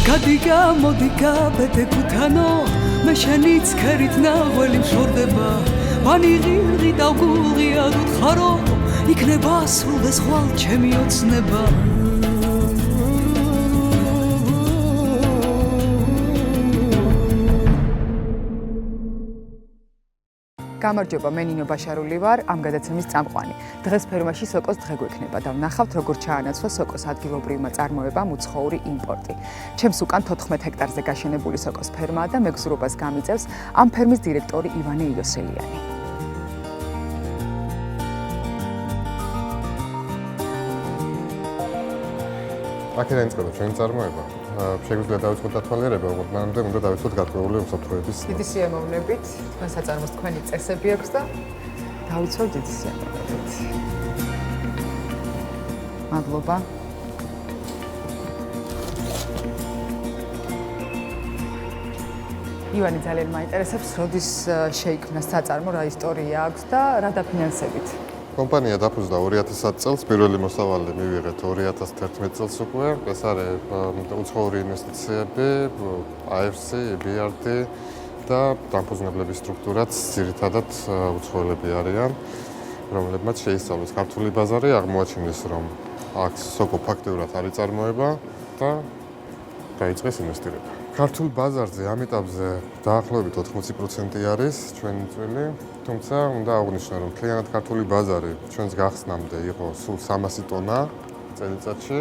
გადიგა მოდიგა ბედეკუთანო მე შენი ცქერით ნაღველი მშორდება მანი ღირღი დავგულღია დუთხარო იქნება სულ ეს ხვალ ჩემი ოცნება გამარჯობა, მე ნინო ბაშარული ვარ, ამ გადაცემის წამყვანი. დღეს ფერმაში სოკოს დღე გვექნება და ვნახავთ, როგორ ჩაანაცვლა სოკოს ადგილობრივმა წარმოებამ უცხოური იმპორტი. ჩემს უკან 14 ჰექტარზე გაშენებული სოკოს ფერმაა და მეგზურობას გამიწევს ამ ფერმის დირექტორი ივანე იოსელიანი. აქედან იწყება ჩვენი წარმოება. შეგვიძლია დავიწყოთ დათვალიერება, როგორც მანამდე უნდა დავიწყოთ გარკვეული უსაფრთხოების. დიდი სიამოვნებით, თქვენ საწარმოს თქვენი წესები აქვს და დავიცვალ დიდი სიამოვნებით. მადლობა. ივანე ძალიან მაინტერესებს, როდის შეიქმნა საწარმო, რა ისტორია აქვს და რა დაფინანსებით. კომპანია დაფუძნდა 2010 წელს, პირველი მოსავალი მივიღეთ 2011 წელს უკვე. ეს არის უცხოური ინვესტიციები, AFC, EBRD და დამფუძნებლების სტრუქტურაც ძირითადად უცხოელები არიან, რომლებმაც შეისწავლეს ქართული ბაზარი, აღმოაჩინეს, რომ აქ სოკო ფაქტიურად არ იწარმოება და დაიწყეს ინვესტირება. ქართულ ბაზარზე ამ ეტაპზე დაახლოებით 80% არის ჩვენი წვლილი, თუმცა უნდა აღვნიშნო, რომ მთლიანად ქართული ბაზარი ჩვენს გახსნამდე იყო სულ 300 ტონა წელიწადში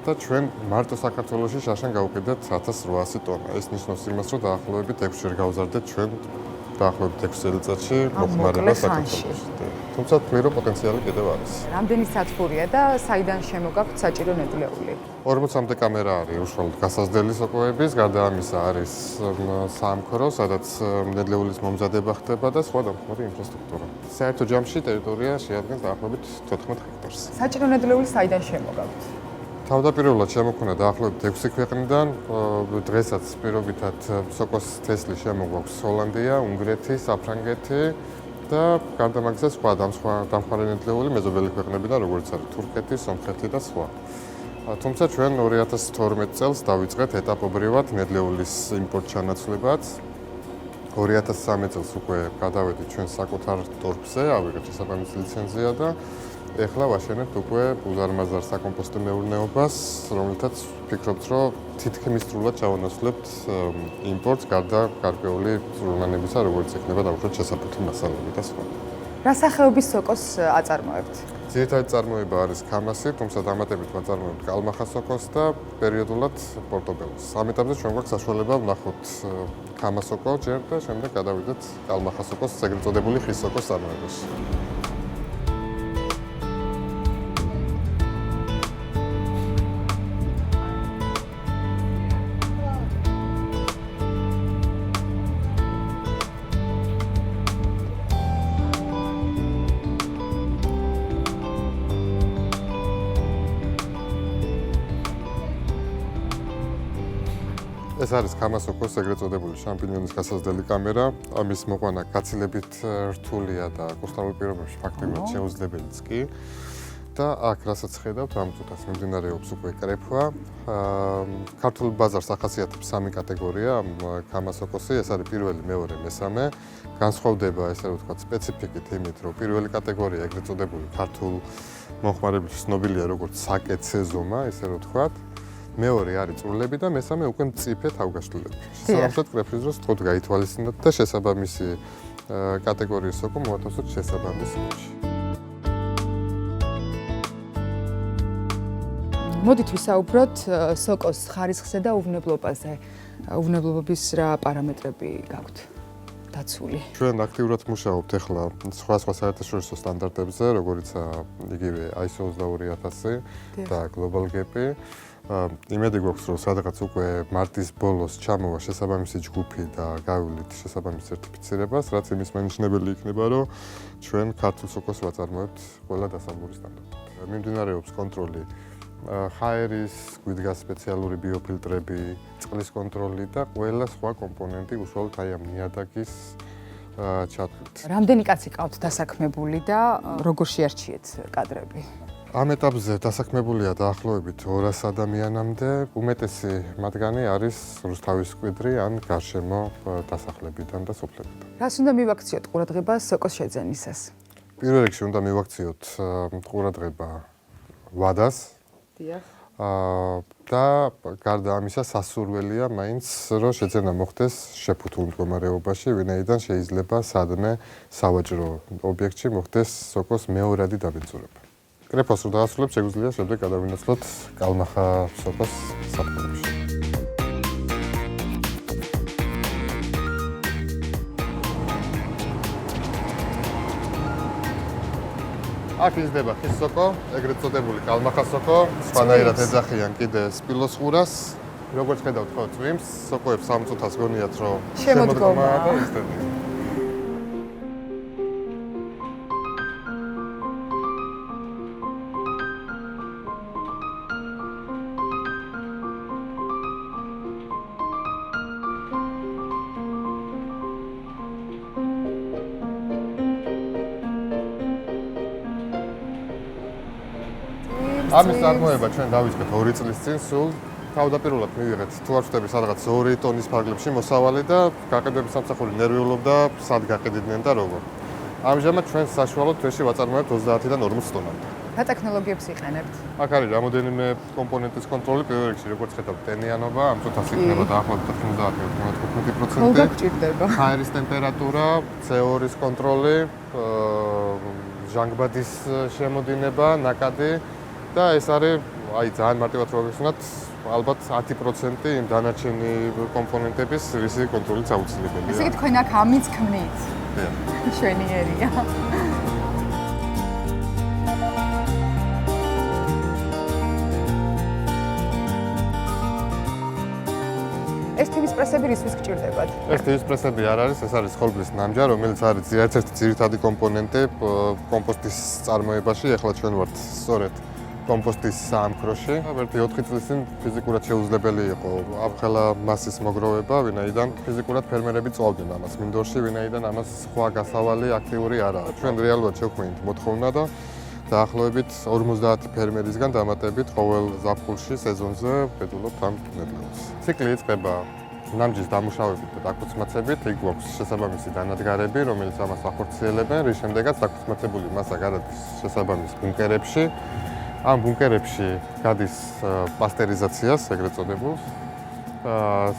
და ჩვენ მარტო საქართველოში შარშან გავუკიდეთ 1800 ტონა. ეს ნიშნავს იმას, რომ დაახლოებით 6 ჯერ გავზარდეთ ჩვენ დაახლოებით 6 წელიწადში მოხმარება საქართველოში. თუმცა ვთვლი, რომ პოტენციალი კიდევ არის. რამდენი სათბურია და საიდან შემოგაქვთ საჭირო ნედლეული? 40-მდე კამერა არის უშუალოდ გასაზრდელი სოკოების, გარდა ამისა არის საამქრო, სადაც ნედლეულის მომზადება ხდება და სხვა დამხმარე ინფრასტრუქტურა. საერთო ჯამში ტერიტორია შეადგენს დაახლოებით 14 ჰექტარს. საჭირო ნედლეული საიდან შემოგაქვთ? თავდაპირველად შემოქმნა დაახლოებით 6 ქვეყნიდან, დღესაც პირობითად სოკოს თესლი შემოგვაქვს ჰოლანდია, უნგრეთი, საფრანგეთი და გარდა მაგისა სხვა დამხმარე ნედლეული მეზობელი ქვეყნებიდან, როგორც არის თურქეთი, სომხეთი და სხვა. თუმცა ჩვენ 2012 წელს დავიწყეთ ეტაპობრივად ნედლეულის იმპორტ ჩანაცვლებაც. 2013 წელს უკვე გადავედით ჩვენ საკუთარ ტორფზე, ავიღეთ შესაბამისი ლიცენზია და ეხლა ვაშენებთ უკვე უზარმაზარ საკომპოსტო მეურნეობას, რომელთაც ვფიქრობთ, რომ თითქმის სრულად ჩავანაცვლებთ იმპორტს, გარდა გარკვეული ზრუნვანებისა, როგორც იქნება დავუშვათ შესაფუთი მასალები და სხვა. რა სახეობის სოკოს აწარმოებთ? ძირითადი წარმოება არის ქამასი, თუმცა დამატებით ვაწარმოებთ კალმახა სოკოს და პერიოდულად პორტობელოს. ამ ეტაპზე ჩვენ გვაქვს საშუალება ვნახოთ ქამასოკო ჯერ და შემდეგ გადავიდეთ კალმახა სოკოს, ეგრეთ წოდებული ხის სოკოს წარმოებაში. ეს არის ქამასოკოს ეგრეთ წოდებული შამპინიონის გასაზრდელი კამერა. ამის მოყვანა გაცილებით რთულია და კუსტარულ პირობებში ფაქტიურად შეუძლებელიც კი. და აქ რასაც ხედავთ, ამ წუთას მიმდინარეობს უკვე კრეფვა. ქართულ ბაზარს ახასიათებს 3 კატეგორია ქამასოკოსი, ეს არის პირველი, მეორე, მესამე. განსხვავდება, ესე რომ ვთქვათ, სპეციფიკით იმით, რომ პირველი კატეგორია ეგრეთ წოდებული ქართულ მომხმარებელში ცნობილია როგორც საკეცე ზომა, ესე რომ ვთქვათ. მეორე არის წვრილები და მესამე უკვე მწიფე თავგაშლილები. შესაბამისად კრეფვის დროს თქოდ გაითვალისწინოთ და შესაბამისი კატეგორიის სოკო მოათავსოთ შესაბამის სკოში. მოდით ვისაუბროთ სოკოს ხარისხზე და უვნებლობაზე. უვნებლობის რა პარამეტრები გაქვთ დაცული? ჩვენ აქტიურად მუშაობთ ახლა სხვა საერთაშორისო სტანდარტებზე, როგორიცაა იგივე ISO 22000 და Global Gap. იმედი გვაქვს, რომ სადღაც უკვე მარტის ბოლოს ჩამოვა შესაბამისი ჯგუფი და გავივლით შესაბამის სერტიფიცირებას, რაც იმის მანიშნებელი იქნება, რომ ჩვენ ქართულ სოკოს ვაწარმოებთ ყველა დასაბურის სტანდარტით. მიმდინარეობს კონტროლი ჰაერის, გვიდგა სპეციალური ბიოფილტრები, წყლის კონტროლი და ყველა სხვა კომპონენტი უშუალოდ აი ამ ნიადაგის ჩათვლით. რამდენი კაცი ყავთ დასაქმებული და როგორ შეარჩიეთ კადრები? ამ ეტაპზე დასაქმებულია დაახლოებით 200 ადამიანამდე. უმეტესი მათგანი არის რუსთავის მკვიდრი ან გარშემო დასახლებიდან და სოფლებიდან. რას უნდა მივაქციოთ ყურადღებას სოკოს შეძენისას? პირველ რიგში უნდა მივაქციოთ ყურადღება ვადას. დიახ. და გარდა ამისა სასურველია მაინც რომ შეძენა მოხდეს შეფუთულ მდგომარეობაში, ვინაიდან შეიძლება სადმე სავაჭრო ობიექტში მოხდეს სოკოს მეორადი დაბინძურება. კრეფოს რო დაასრულებს, შეგვიძლია შემდეგ გადავინაცვლოთ კალმახა სოკოს საფხურებში. აქ იზრდება ხის სოკო, ეგრეთ წოდებული კალმახა სოკო, სხვანაირად ეძახიან კიდე სპილოს ყურას. როგორც ხედავთ ხო წვიმს, სოკოებს 3 წუთას გონიათ რომ შემოდგომა და იზრდება. ამის წარმოება ჩვენ დავიწყეთ 2 წლის წინ სულ. თავდაპირველად მივიღეთ თუ არ ვხვდები სადღაც 2 ტონის ფარგლებში მოსავალი და გაყიდვების სამსახური ნერვიულობდა სად გაყიდიდნენ და როგორ. ამჟამად ჩვენ საშუალოდ თვეში ვაწარმოებთ 30-დან 40 ტონამდე. რა ტექნოლოგიებს იყენებთ? აქ არის რამოდენიმე კომპონენტის კონტროლი, პირველ რიგში როგორც ხედავთ ტენიანობა, ამ წუთას იქნება დაახლოებით 90-95%. ხოლმე გჭირდება. ჰაერის ტემპერატურა, CO2-ის კონტროლი, ჟანგბადის შემოდინება, ნაკადი და ეს არის აი ძალიან მარტივად რო გიხსნათ, ალბათ 10% იმ დანარჩენი კომპონენტების რისი კონტროლიც აუცილებელია. ესე იგი თქვენ აქ ამიც ქმნით. დიახ. შვენიერია. ეს თივის პრესები რისთვის გჭირდებათ? ეს თივის პრესები არ არის, ეს არის ხოლბლის ნამჯა, რომელიც არის ერთ-ერთი ძირითადი კომპონენტი კომპოსტის წარმოებაში. ეხლა ჩვენ ვართ სწორედ კომპოსტის საამქროში. ერთი 4 წლის წინ ფიზიკურად შეუძლებელი იყო ამხელა მასის მოგროვება, ვინაიდან ფიზიკურად ფერმერები წვავდნენ ამას მინდორში, ვინაიდან ამას სხვა გასავალი აქტიური არაა. ჩვენ რეალურად შევქმნით მოთხოვნა და დაახლოებით 50 ფერმერისგან დამატებით ყოველ ზაფხულში სეზონზე ვხედულობთ ამ ნედლეულს. ციკლი იწყება ნამჯის დამუშავებით და დაქუცმაცებით, იქ გვაქვს შესაბამისი დანადგარები, რომელიც ამას ახორციელებენ, რის შემდეგაც დაქუცმაცებული მასა გადადის შესაბამის ბუნკერებში. ამ ბუნკერებში გადის პასტერიზაციას, ეგრეთ წოდებულს,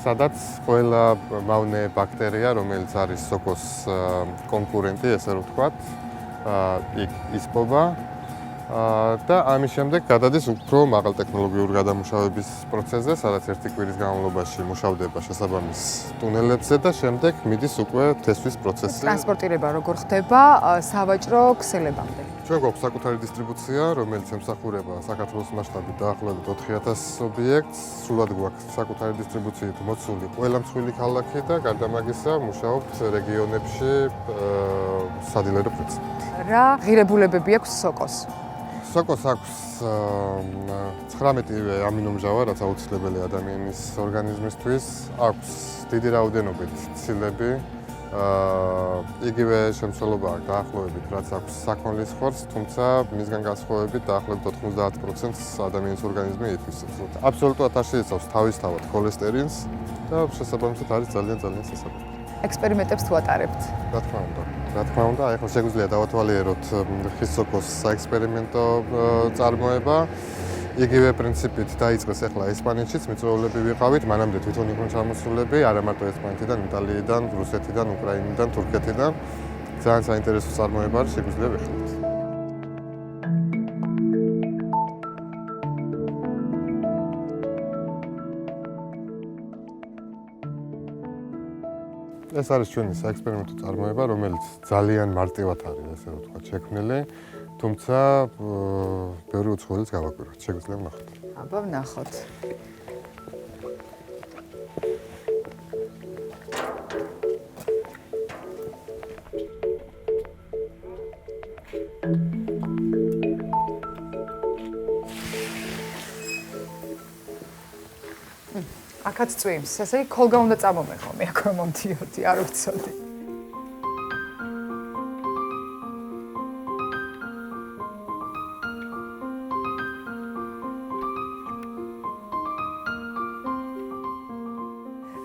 სადაც ყველა მავნე ბაქტერია, რომელიც არის სოკოს კონკურენტი, ესე რომ ვთქვათ, იქ ისპობა და ამის შემდეგ გადადის უფრო მაღალტექნოლოგიური გადამუშავების პროცესზე, სადაც ერთი კვირის განმავლობაში მუშავდება შესაბამის ტუნელებზე და შემდეგ მიდის უკვე თესვის პროცესი. ტრანსპორტირება როგორ ხდება სავაჭრო ქსელებამდე? ჩვენ გვაქვს საკუთარი დისტრიბუცია, რომელიც ემსახურება საქართველოს მასშტაბით დაახლოებით 4000 ობიექტს. სრულად გვაქვს საკუთარი დისტრიბუციით მოცული ყველა მსხვილი ქალაქი და გარდა მაგისა მუშაობთ რეგიონებში სადილერო პრინციპით. რა ღირებულებები აქვს სოკოს? სოკოს აქვს 19 ამინომჟავა, რაც აუცილებელი ადამიანის ორგანიზმისთვის. აქვს დიდი რაოდენობით ცილები. იგივე შემცველობა აქვს დაახლოებით, რაც აქვს საქონლის ხორცს, თუმცა მისგან განსხვავებით დაახლოებით 90%-ს ადამიანის ორგანიზმი ითვისებს. აბსოლუტურად არ შეიცავს თავისთავად ქოლესტერინს და შესაბამისად არის ძალიან სასაბუთო. ექსპერიმენტებს თუ ატარებთ? რა თქმა უნდა. რა თქმა უნდა, აი ახლა შეგვიძლია დავათვალიეროთ ხის სოკოს საექსპერიმენტო წარმოება. იგივე პრინციპით დაიწყეს ახლა ესპანეთშიც მიწვეულები ვიყავით, მანამდე თვითონ იყვნენ ჩამოსულები, არა მარტო ესპანეთიდან, იტალიიდან, რუსეთიდან, უკრაინიდან, თურქეთიდან. ძალიან საინტერესო წარმოება არის, შეგვიძლია ვიხილოთ. ეს არის ჩვენი საექსპერიმენტო წარმოება, რომელიც ძალიან მარტივად არის, ესე რომ ვთქვათ, შექმნილი. თუმცა ბევრი უცხოელს გავაკვირვებთ, შეგვიძლია ვნახოთ. აბა ვნახოთ. აქაც წვიმს, ესე იგი ქოლგა უნდა წამომეხო, მე აქ რომ მომდიოდი, არ ვიცოდი.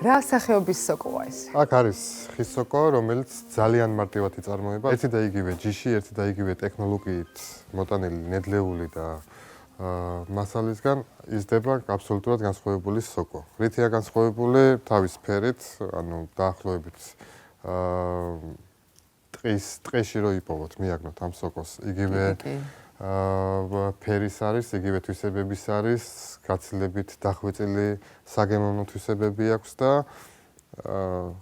რა სახეობის სოკოა ეს? აქ არის ხის სოკო, რომელიც ძალიან მარტივად იწარმოება. ერთი და იგივე ჯიში, ერთი და იგივე ტექნოლოგიით მოტანილი ნედლეული და მასალისგან იზრდება აბსოლუტურად განსხვავებული სოკო. რითია განსხვავებული? თავის ფერით, ანუ დაახლოებით ტყეში რო იპოვოთ, მიაგნოთ ამ სოკოს. იგივე ფერის არის, იგივე თვისებების არის, გაცილებით დახვეწილი საგემოვნო თვისებები აქვს და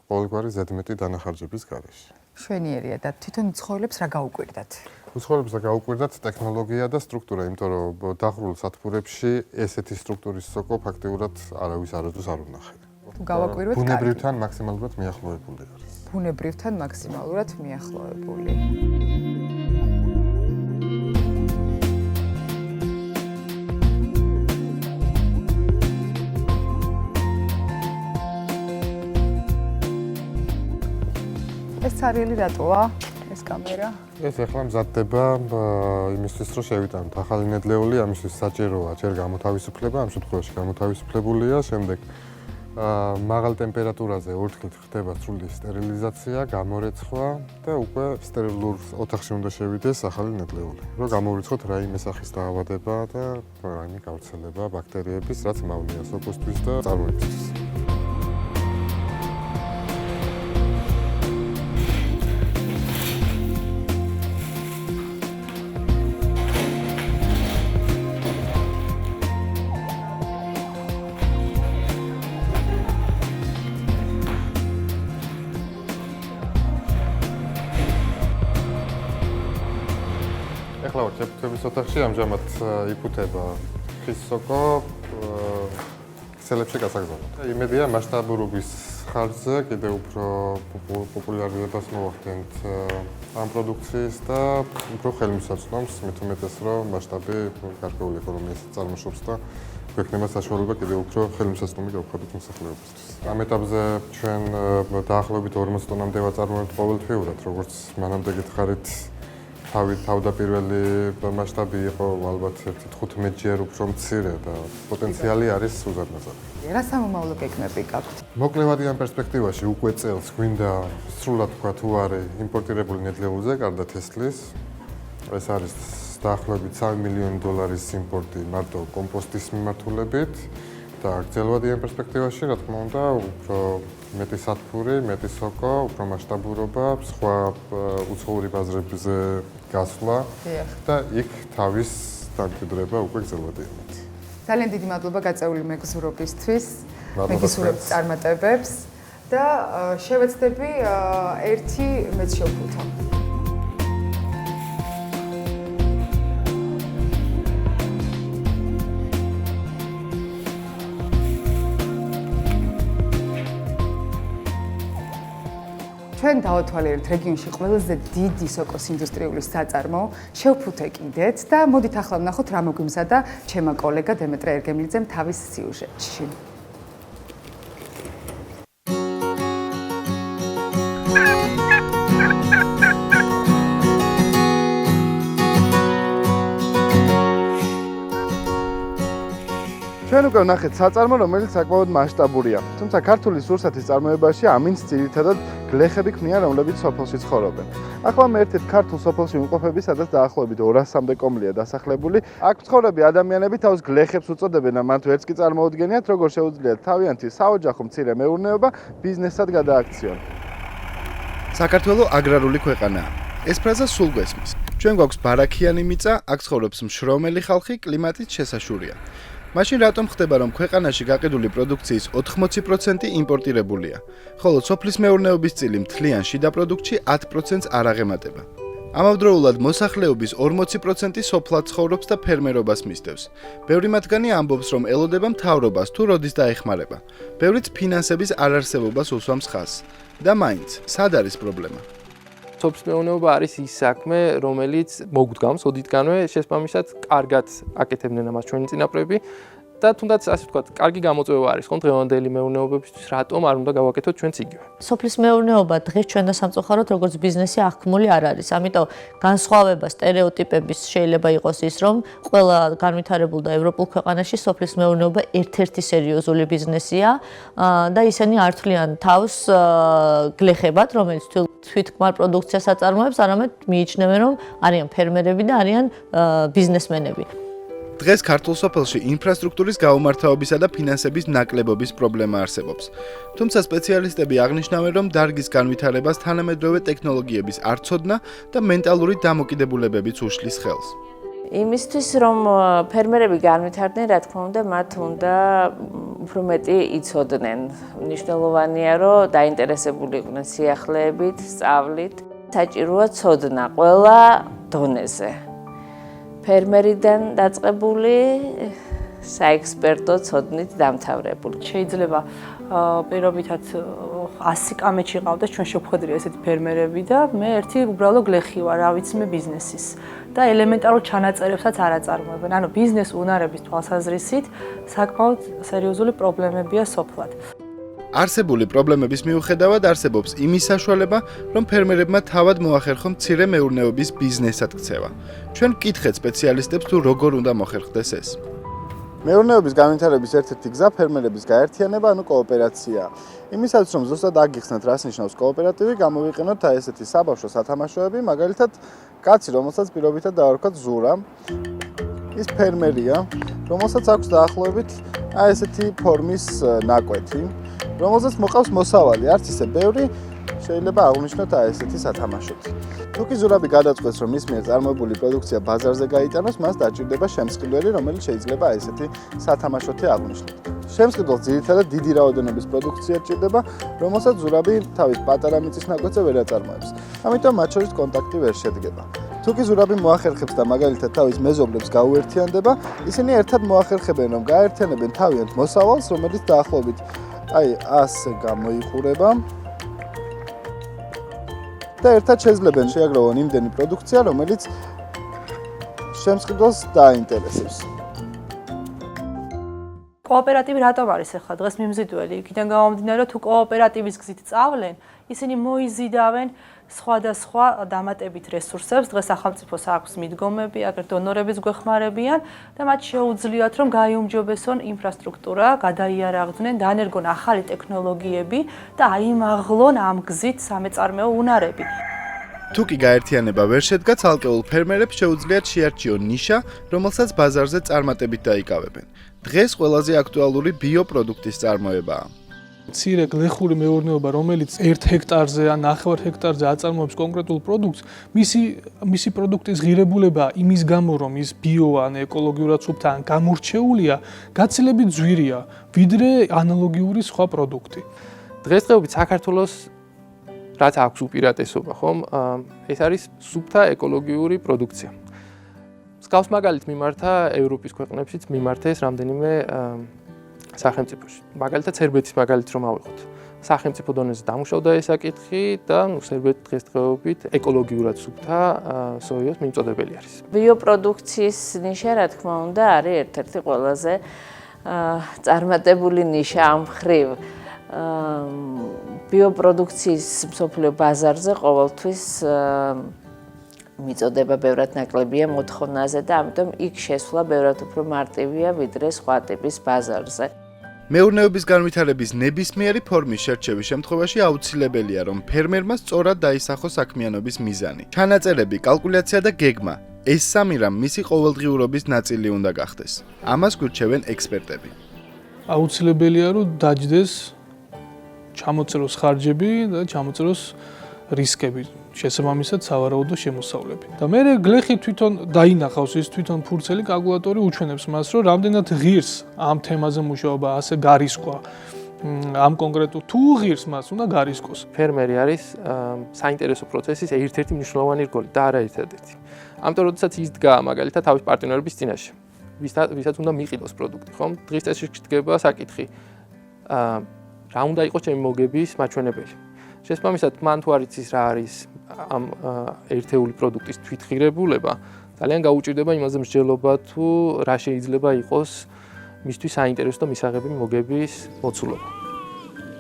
ყოველგვარი ზედმეტი დანახარჯების გარეშე. შვენიერია და თვითონ უცხოელებს რა გაუკვირდათ? უცხოელებს გაუკვირდათ ტექნოლოგია და სტრუქტურა, იმიტომ რომ დახრულ სათბურებში ესეთი სტრუქტურის სოკო ფაქტიურად არავის არასდროს არ უნახე. თუ გავაკვირვეთ, ბუნებრივთან მაქსიმალურად მიახლოებული არის. ბუნებრივთან მაქსიმალურად მიახლოებული. ეს ცარიელი რატოა? ეს კამერა? ეს ახლა მზადდება იმისთვის, რომ შევიტანოთ ახალი ნედლეული, ამისთვის საჭიროა ჯერ გამოთავისუფლება, ამ შემთხვევაში გამოთავისუფლებულია, შემდეგ მაღალ ტემპერატურაზე ორთქლით ხდება სრული სტერილიზაცია, გამორეცხვა და უკვე სტერილურ ოთახში უნდა შევიდეს ახალი ნედლეული. რომ გამოვირიცხოთ რაიმე სახის დაავადება და რაიმე გავრცელება ბაქტერიების, რაც მავნეა სოკოსთვის და წარმოებისთვის. ახლა ვარ შეფუთების ოთახში, ამჟამად იფუთება ხის სოკო ქსელებში გასაგზავნად. იმედია მასშტაბურობის ხარჯზე კიდევ უფრო პოპულარობას მოვახდენთ ამ პროდუქციის და უფრო ხელმისაწვდომს, მით უმეტეს რომ მასშტაბი გარკვეული ეკონომიის წარმოშობს და გვექნება საშუალება კიდევ უფრო ხელმისაწვდომი გავხადოთ მოსახლეობისთვის. ამ ეტაპზე ჩვენ დაახლოებით 40 ტონამდე ვაწარმოებთ ყოველთვიურად, როგორც მანამდე გითხარით. თავდაპირველი მასშტაბი იყო ალბათ 15-ჯერ უფრო მცირე და პოტენციალი არის უზარმაზარი. რა სამომავლო გეკნები გაქვთ? მოკლევადიან პერსპექტივაში უკვე წელს გვინდა სრულად თქვა თუ არის იმპორტირებული ნედლეულზე გარდა თესლის. ეს არის დაახლოებით $3 მილიონი იმპორტი მარტო კომპოსტის მიმართულებით და გრძელვადიან პერსპექტივაში, რა თქმა უნდა, უფრო მეტი სათბური, მეტი სოკო, უფრო მასშტაბურობა, სხვა უცხოური ბაზრებზე გასვლა და იქ თავის დამკვიდრება უკვე გრძელვადიანად. ძალიან დიდი მადლობა გაწეული მეგზურობისთვის, მეგზურობ წარმატებებს და შევეცდები ერთი მეც შევფუთო. ჩვენ დავათვალიერეთ რეგიონში ყველაზე დიდი სოკოს ინდუსტრიული საწარმო, შევფუთე კიდეც და მოდით ახლა ვნახოთ რა მოგვიმზადა ჩემმა კოლეგა დემეტრე ერგემლიძემ თავის სიუჟეტში. ჩვენ უკვე ვნახეთ საწარმო, რომელიც საკმაოდ მასშტაბურია. თუმცა ქართული სურსათის წარმოებაში ამინდს ძირითადად გლეხები ქმნიან, რომლებიც სოფელში ცხოვრობენ. ახლა მე ერთ-ერთ ქართულ სოფელში ვიმყოფები, სადაც დაახლოებით 200-მდე კომლია დასახლებული. აქ მცხოვრები ადამიანები თავს გლეხებს უწოდებენ და მათ ვერც კი წარმოუდგენიათ, როგორ შეუძლიათ თავიანთი საოჯახო მცირე მეურნეობა ბიზნესად გადააქციონ. საქართველო აგრარული ქვეყანაა. ეს ფრაზა სულ გვესმის. ჩვენ გვაქვს ბარაქიანი მიწა, აქ ცხოვრობს მშრომელი ხალხი, კლიმატით შესაშურია. მაშინ რატომ ხდება, რომ ქვეყანაში გაყიდული პროდუქციის 80% იმპორტირებულია, ხოლო სოფლის მეურნეობის წილი მთლიან შიდა პროდუქტში 10%-ს არ აღემატება. ამავდროულად მოსახლეობის 40% სოფლად ცხოვრობს და ფერმერობას მისდევს. ბევრი მათგანი ამბობს, რომ ელოდება მთავრობას თუ როდის დაეხმარება. ბევრიც ფინანსების არარსებობას უსვამს ხაზს. და მაინც, სად არის პრობლემა? სოფლის მეურნეობა არის ის საქმე, რომელიც მოგვდგამს ოდითგანვე, შესაბამისად, კარგად აკეთებდნენ ამას ჩვენი წინაპრები და თუნდაც ასე ვთქვათ, კარგი გამოწვევა არის ხო დღევანდელი მეურნეობებისთვის, რატომ არ უნდა გავაკეთოთ ჩვენც იგივე. სოფლის მეურნეობა დღეს ჩვენ და სამწუხაროდ როგორც ბიზნესი აღქმული არ არის. ამიტომ განსხვავება სტერეოტიპების შეიძლება იყოს ის, რომ ყველა განვითარებულ და ევროპულ ქვეყანაში სოფლის მეურნეობა ერთ-ერთი სერიოზული ბიზნესია და ისინი არ თვლიან თავს გლეხებად, რომელიც თვითკმარ პროდუქციას აწარმოებს, არამედ მიიჩნევენ, რომ არიან ფერმერები და არიან ბიზნესმენები. დღეს ქართულ სოფელში ინფრასტრუქტურის გაუმართავებისა და ფინანსების ნაკლებობის პრობლემა არსებობს. თუმცა სპეციალისტები აღნიშნავენ, რომ დარგის განვითარებას თანამედროვე ტექნოლოგიების არცოდნა და მენტალური დამოკიდებულებებიც უშლის ხელს. იმისთვის, რომ ფერმერები განვითარდნენ, რა თქმა უნდა, მათ უნდა უფრო მეტი იცოდნენ. მნიშვნელოვანია, რომ დაინტერესებული იყვნენ სიახლეებით, სწავლით. საჭიროა ცოდნა ყველა დონეზე. ფერმერიდან დაწყებული საექსპერტო ცოდნით დამთავრებული. შეიძლება პირობითად 100 კამეჩი ყავდეს ჩვენ შეხვედრია ესეთი ფერმერები და მე ერთი უბრალო გლეხი ვარ, რა ვიცი მე ბიზნესის და ელემენტარულ ჩანაწერებსაც არ აწარმოებენ. ანუ ბიზნეს უნარების თვალსაზრისით საკმაოდ სერიოზული პრობლემებია სოფლად. არსებული პრობლემების მიუხედავად არსებობს იმის საშუალება, რომ ფერმერებმა თავად მოახერხონ მცირე მეურნეობის ბიზნესად ქცევა. ჩვენ ვკითხეთ სპეციალისტებს თუ როგორ უნდა მოხერხდეს ეს. მეურნეობის განვითარების ერთ-ერთი გზა ფერმერების გაერთიანება, ანუ კოოპერაცია. იმისაც რომ ზუსტად აგიხსნათ, რას ნიშნავს კოოპერატივი, გამოვიყენოთ აი ესეთი საბავშვო სათამაშოები, მაგალითად, კაცი, რომელსაც პირობითად დავარქვათ ზურა. ის ფერმერია, რომელსაც აქვს დაახლოებით აი ესეთი ფორმის ნაკვეთი, რომელსაც მოყავს მოსავალი, არც ისე ბევრი, შეიძლება აღვნიშნოთ აი ესეთი სათამაშოთი. თუ კი ზურაბი გადაწყვეტს, რომ მის მიერ წარმოებული პროდუქცია ბაზარზე გაიტანოს, მას დაჭირდება შემსყიდველი, რომელიც შეიძლება აი ესეთი სათამაშოთი აღვნიშნოთ. შემსყიდველს ძირითადად დიდი რაოდენობის პროდუქცია ჭირდება, რომელსაც ზურაბი თავის პატარა მიწის ნაკვეთზე ვერ აწარმოებს. ამიტომ მათ შორის კონტაქტი ვერ შედგება. თუ კი ზურაბი მოახერხებს და მაგალითად თავის მეზობლებს გაუერთიანდება, ისინი ერთად მოახერხებენ, რომ გაერთიანებენ თავიანთ მოსავალს, რომელიც დაახლოებით აი ასე გამოიყურება და ერთად შეძლებენ შეაგროვონ იმდენი პროდუქცია, რომელიც შემსყიდველს დაინტერესებს. კოოპერატივი რატომ არის ახლა დღეს მიმზიდველი? იქიდან გამომდინარე, რომ თუ კოოპერატივის გზით წავლენ, ისინი მოიზიდავენ სხვადასხვა დამატებით რესურსებს. დღეს სახელმწიფოს აქვს მიდგომები, აგერ დონორების გვეხმარებიან და მათ შეუძლიათ, რომ გაიუმჯობესონ ინფრასტრუქტურა, გადაიარაღდნენ, დაანერგონ ახალი ტექნოლოგიები და აიმაღლონ ამ გზით სამეწარმეო უნარები. თუ კი გაერთიანება ვერ შედგა, ცალკეულ ფერმერებს შეუძლიათ შეარჩიონ ნიშა, რომელსაც ბაზარზე წარმატებით დაიკავებენ. დღეს ყველაზე აქტუალური ბიოპროდუქტის წარმოებაა. მცირე გლეხური მეურნეობა, რომელიც 1 ჰექტარზე ან 9 ჰექტარზე აწარმოებს კონკრეტულ პროდუქტს, მისი პროდუქტის ღირებულება იმის გამო, რომ ის ბიო ან ეკოლოგიურად სუფთა ან გამორჩეულია, გაცილებით ძვირია, ვიდრე ანალოგიური სხვა პროდუქტი. დღესდღეობით საქართველოს რაც აქვს უპირატესობა, ხომ? ეს არის სუფთა ეკოლოგიური პროდუქცია. მსგავს მაგალითს მიმართა ევროპის ქვეყნებშიც მიმართეს რამდენიმე სახელმწიფოში. მაგალითად სერბეთის მაგალითს რომ ავიღოთ. სახელმწიფო დონეზე დამუშავდა ეს საკითხი და სერბეთი დღესდღეობით ეკოლოგიურად სუფთა სოიას მიმწოდებელი არის. ბიოპროდუქციის ნიშა, რა თქმა უნდა, არის ერთ-ერთი ყველაზე წარმატებული ნიშა ამ მხრივ. ბიოპროდუქციის მსოფლიო ბაზარზე ყოველთვის მიწოდება ბევრად ნაკლებია მოთხოვნაზე და ამიტომ იქ შესვლა ბევრად უფრო მარტივია ვიდრე სხვა ტიპის ბაზარზე. მეურნეობის განვითარების ნებისმიერი ფორმის შერჩევის შემთხვევაში აუცილებელია, რომ ფერმერმა სწორად დაისახოს საქმიანობის მიზანი. ჩანაწერები, კალკულაცია და გეგმა. ეს სამი რამ მისი ყოველდღიურობის ნაწილი უნდა გახდეს. ამას გვირჩევენ ექსპერტები. აუცილებელია, რომ დაჯდეს ჩამოწეროს ხარჯები და ჩამოწეროს რისკები, შესაბამისად სავარაუდო შემოსავლები. და მე გლეხი თვითონ დაინახავს ის თვითონ ფურცელი კალკულატორი უჩვენებს მას, რომ რამდენად ღირს ამ თემაზე მუშაობა, ასე გარისკვა. ამ კონკრეტულ თუ ღირს მას უნდა გარისკოს. ფერმერი არის საინტერესო პროცესის ერთ-ერთი მნიშვნელოვანი რგოლი და არა ერთადერთი. ამიტომ როდესაც ის დგა მაგალითად თავის პარტნიორების წინაშე, ვისაც უნდა მიყიდოს პროდუქტი, ხომ? დღის წესრიგში ხდება საკითხი, რა უნდა იყოს ჩემი მოგების მაჩვენებელი. შესაბამისად, მან თუ არ იცის რა არის ამ ერთეული პროდუქტის თვითღირებულება, ძალიან გაუჭირდება იმაზე მსჯელობა თუ რა შეიძლება იყოს მისთვის საინტერესო და მისაღები მოგების მოცულობა.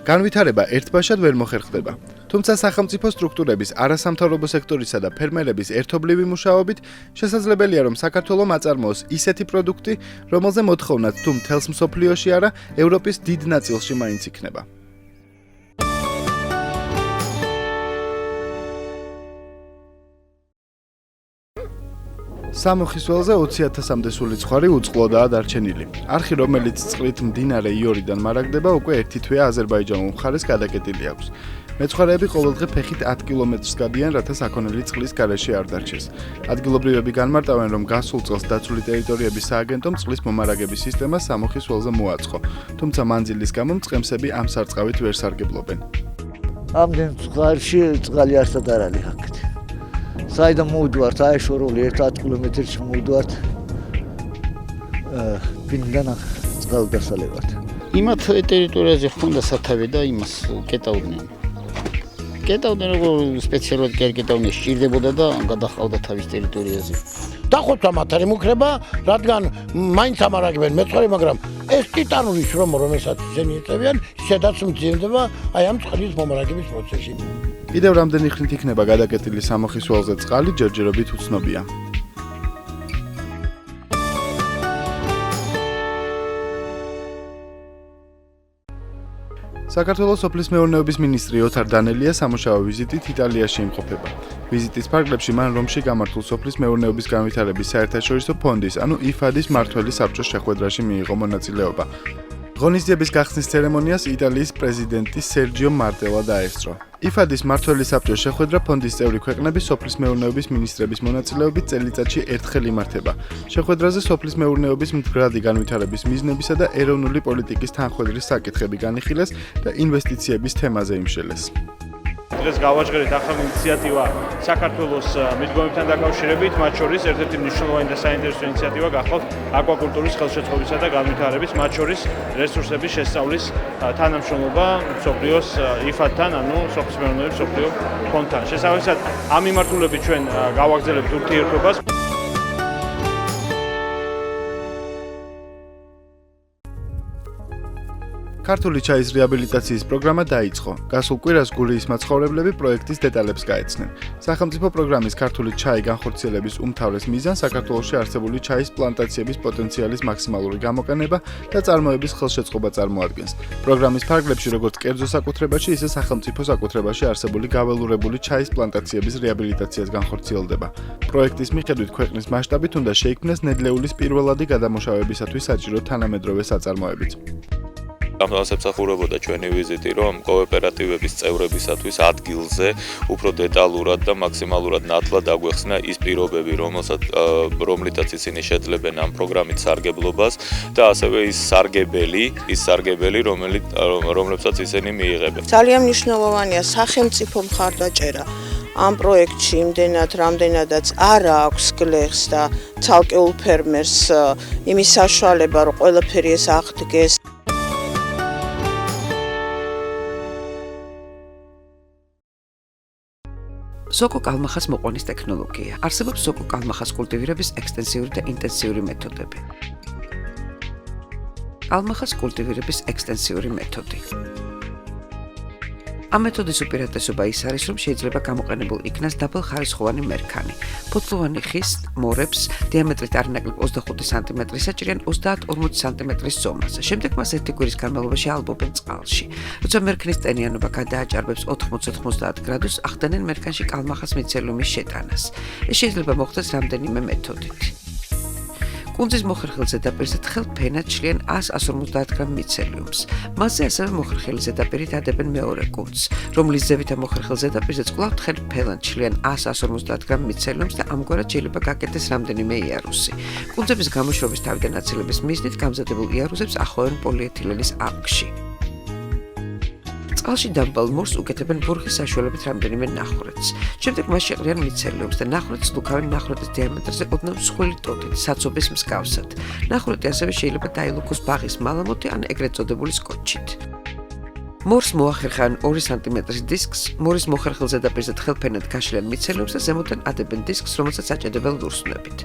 განვითარება ერთბაშად ვერ მოხერხდება. თუმცა სახელმწიფო სტრუქტურების, არასამთავრობო სექტორისა და ფერმერების ერთობლივი მუშაობით შესაძლებელია რომ საქართველო აწარმოოს ისეთი პროდუქტი, რომელზე მოთხოვნაც თუ მთელს მსოფლიოში არა, ევროპის დიდ ნაწილში მაინც იქნება. სამუხის ველზე 20,000-მდე სული ცხვარი უწყლოდაა დარჩენილი. არხი, რომელიც წყლით მდინარე იორიდან მარაგდება, უკვე ერთი თვეა აზერბაიჯანულ მხარეს გადაკეტილი აქვს. მეცხვარეები ყოველდღე ფეხით 10 კილომეტრს გადიან, რათა საქონელი წყლის გარეშე არ დარჩეს. ადგილობრივები განმარტავენ, რომ გასულ წელს დაცული ტერიტორიების სააგენტომ წყლის მომარაგების სისტემა სამუხის ველზე მოაწყო, თუმცა მანძილის გამო მწყემსები ამ სარწყავით ვერ სარგებლობენ. ამდენ წყალში წყალი არსად არ არის აქეთ. საიდან მოვიდვართ, აეშორული 1 კილომეტრში მოვიდვართ. ბინდან წყალ დასალევად. იმათ ტერიტორიაზე ხონდა სათავე და იმას კეტავდნენ. კეტავდნენ როგორ სპეციალურად კეტავდნენ, სჭირდებოდა და გადახავდა თავის ტერიტორიაზე. დახოცა მათ არ ემუქრება, რადგან მაინც ამარაგებენ მეცხვარე, მაგრამ ეს ტიტანური შრომა, რომელსაც ისინი ეწევიან, ისედაც მძიმდება აი ამ წყლის მომარაგების პროცესში. კიდევ რამდენი ხნით იქნება გადაკეტილი სამუხის ველზე წყალი, ჯერჯერობით უცნობია. საქართველოს სოფლის მეურნეობის მინისტრი ოთარ დანელია სამუშაო ვიზიტით იტალიაში იმყოფება. ვიზიტის ფარგლებში მან რომში გამართულ სოფლის მეურნეობის განვითარების საერთაშორისო ფონდის, ანუ IFAD-ის მმართველის საბჭოს შეხვედრაში მიიღო მონაწილეობა. ღონისძიების გახსნის ცერემონიას იტალიის პრეზიდენტი სერჯიო მარტელა დაესწრო. IFAD-ის მმართველის საბჭოს შეხვედრა ფონდის წევრი ქვეყნების სოფლის მეურნეობის მინისტრების მონაწილეობით წელიწადში ერთხელ იმართება. შეხვედრაზე სოფლის მეურნეობის მდგრადი განვითარების მიზნებისა და ეროვნული პოლიტიკის თანხმდრის საკითხები განიხილეს და ინვესტიციების თემაზე იმშელეს. დღეს გავაჟღერეთ ახალი ინიციატივა საქართველოს მიდგომებთან დაკავშირებით, მათ შორის ერთ-ერთი მნიშვნელოვანი და საინტერესო ინიციატივა გახლავთ აკვაკულტურის ხელშეწყობისა და განვითარების, მათ შორის რესურსების შესწავლის თანამშრომლობა მსოფლიოს IFAD-თან, ანუ სოფლის მეურნეობის მსოფლიო ფონდთან. შესაბამისად, ამ მიმართულებით ჩვენ გავაგრძელებთ ურთიერთობას. ქართული ჩაის რეაბილიტაციის პროგრამა დაიწყო. გასულ კვირას გურიის მაცხოვრებლები პროექტის დეტალებს გაეცნენ. სახელმწიფო პროგრამის ქართული ჩაი განხორციელების უმთავრეს მიზანს საქართველოში არსებული ჩაის პლანტაციების პოტენციალის მაქსიმალური გამოყენება და წარმოების ხელშეწყობა წარმოადგენს. პროგრამის ფარგლებში როგორც კერძო საკუთრებაში, ისე სახელმწიფო საკუთრებაში არსებული გაველურებული ჩაის პლანტაციების რეაბილიტაციას განხორციელდება. პროექტის მიხედვით ქვეყნის მასშტაბით უნდა შეიქმნას ნედლეულის პირველადი გადამუშავებისათვის საჭირო თანამედროვე საწარმოებიც. ამასებსახურებოდა ჩვენი ვიზიტი, რომ კოოპერატივების წევრებისათვის ადგილზე უფრო დეტალურად და მაქსიმალურად ნათლად აგვეხსნა ის პირობები, რომლითაც ისინი შეძლებენ ამ პროგრამით სარგებლობას და ასევე ის სარგებელი, რომლებსაც ისინი მიიღებენ. ძალიან მნიშვნელოვანია სახელმწიფო მხარდაჭერა. ამ პროექტში იმდენად, რამდენადაც არ აქვს გლეხს და ცალკეულ ფერმერს იმის საშუალება, რომ ყველაფერი ეს აღდგეს. სოკო კალმახას მოყვანის ტექნოლოგია. არსებობს სოკო კალმახას კულტივირების ექსტენსიური და ინტენსიური მეთოდები. კალმახას კულტივირების ექსტენსიური მეთოდი. ამ მეთოდის უპირატესობა ის არის, რომ შეიძლება გამოყენებულ იქნას დაბალხარისხოვანი მერქანი. ფოთლოვანი ხის მორებს დიამეტრით არ ნაკლებ 25 სანტიმეტრი საჭირიან 30-40 სანტიმეტრის ზომაზე. შემდეგ მას ერთი კვირის განმავლობაში ალბობენ წყალში. როცა მერქნის ტენიანობა გადააჭარბებს 80-90 გრადუსს, ახდენენ მერქანში კალმახას მიცელიუმის შეტანას. ეს შეიძლება მოხდეს რამდენიმე მეთოდით. კუნძის მოხერხელ ზედაპირზე თხელ ფენად შლიან 100-150 გრამ მიცელიუმს. მასზე ასევე მოხერხელი ზედაპირით ადებენ მეორე კუნძს, რომლის ზევითა მოხერხელ ზედაპირზეც კვლავ თხელ ფენად შლიან 100-150 გრამ მიცელიუმს და ამგვარად შეიძლება გაკეთდეს რამდენიმე იარუსი. კუნძების გამოშრობის თავიდან აცილების მიზნით გამზადებულ იარუსებს ახოვენ პოლიეთილენის აპკში. წყალში დამბალ მორს უკეთებენ ბურღის საშუალებით რამდენიმე ნახვრეთს. შემდეგ მას შეყრიან მიცელიუმს და ნახვრეთს ლუქავენ ნახვრეთის დიამეტრზე ოდნავ მსხვილი ტოტით, საცობის მსგავსად. ნახვრეთი ასევე შეიძლება დაილუქოს ბაღის მალამოთი ან ეგრეთ წოდებული სკოტჩით. მორს მოახერხან 2 სანტიმეტრის დისკს, მორის მოხერხელ ზედაპირზე თხელფენად გაშლიან მიცელიუმს და ზემოდან ადებენ დისკს, რომელსაც აჭედებენ ლურსმნებით.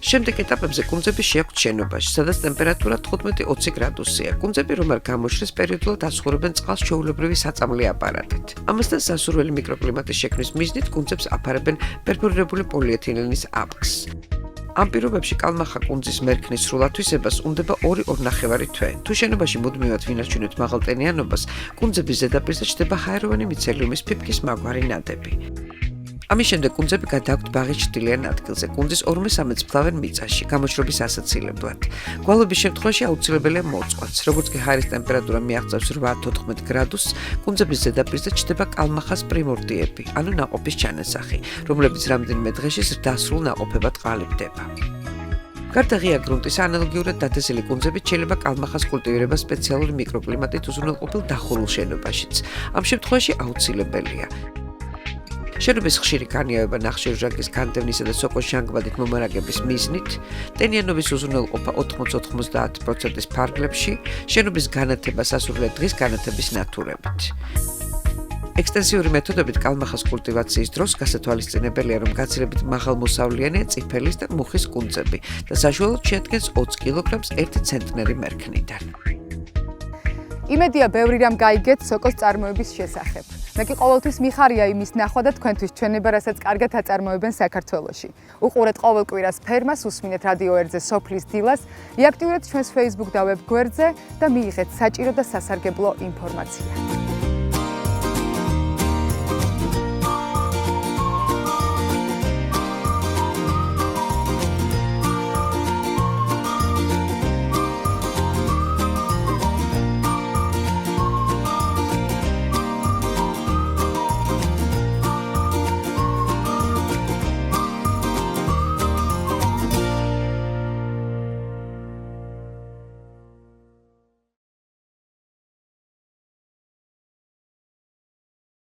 შემდეგ ეტაპებზე კუნძები შეაქვთ შენობაში, სადაც ტემპერატურა 15-20 გრადუსია. კუნძები რომ არ გამოშრეს, პერიოდულად აცხოვრებენ წყალს ჩვეულებრივი საწამლი აპარატით. ამასთან სასურველი მიკროკლიმატის შექმნის მიზნით კუნძებს აფარებენ პერფორირებული პოლიეთილენის აპკს. ამ პირობებში კალმახა კუნძის მერქნის სრულ ათვისებას უნდება 2-2.5 თვე. თუ შენობაში მუდმივად ვინარჩუნებთ მაღალტენიანობას, კუნძების ზედაპირზე ჩნდება ჰაეროვანი მიცელიუმის ფიფქის მაგვარი ნადები. ამის შემდეგ კუნძები გადააქვთ ბაღის ჩრდილიან ადგილზე, კუნძის 2/3 ფლავენ მიწაში, გამოშრობის ასაცილებლად. გვალვების შემთხვევაში აუცილებელია მოწყვეტს, როგორც კი ჰაერის ტემპერატურა მიაღწევს 8-14 გრადუსს, კუნძების ზედაპირზე ჩნდება კალმახას პრიმორდიები, ანუ ნაყოფის ჩანასახი, რომლებიც რამდენიმე დღეში ზრდასრულ ნაყოფებად ყალიბდება. გარდა ღია გრუნტის ანალოგიურად დადასილი კუნძებით შეიძლება კალმახას კულტივირება სპეციალური მიკროკლიმატით უზრუნველყოფილ დახურულ შენობაშიც. ამ შემთხვევაში აუცილებელია. შენობის ხშირი განიავება ნახშირორჟანგის განდევნისა და სოკოს ჟანგბადით მომარაგების მიზნით, ტენიანობის უზრუნველყოფა 80-90% ფარგლებში, შენობის განათება სასურველად დღის განათების ნათურებით. ექსტენსიური მეთოდებით კალმახას კულტივაციის დროს გასათვალისწინებელია, რომ გაცილებით მაღალმოსავლიანია წიფელის და მუხის კუნძები და საშუალოდ შეადგენს 20 კილოგრამს 1 ცენტნერი მერქნიდან. იმედია ბევრი რამ გაიგეთ სოკოს წარმოების შესახებ. მე კი ყოველთვის მიხარია იმის ნახვა და თქვენთვის ჩვენება, რასაც კარგად აწარმოებენ საქართველოში. უყურეთ ყოველ კვირას ფერმას, უსმინეთ რადიო ერთზე სოფლის დილას, იაქტიურეთ ჩვენს Facebook და web გვერდზე და მიიღეთ საჭირო და სასარგებლო ინფორმაცია.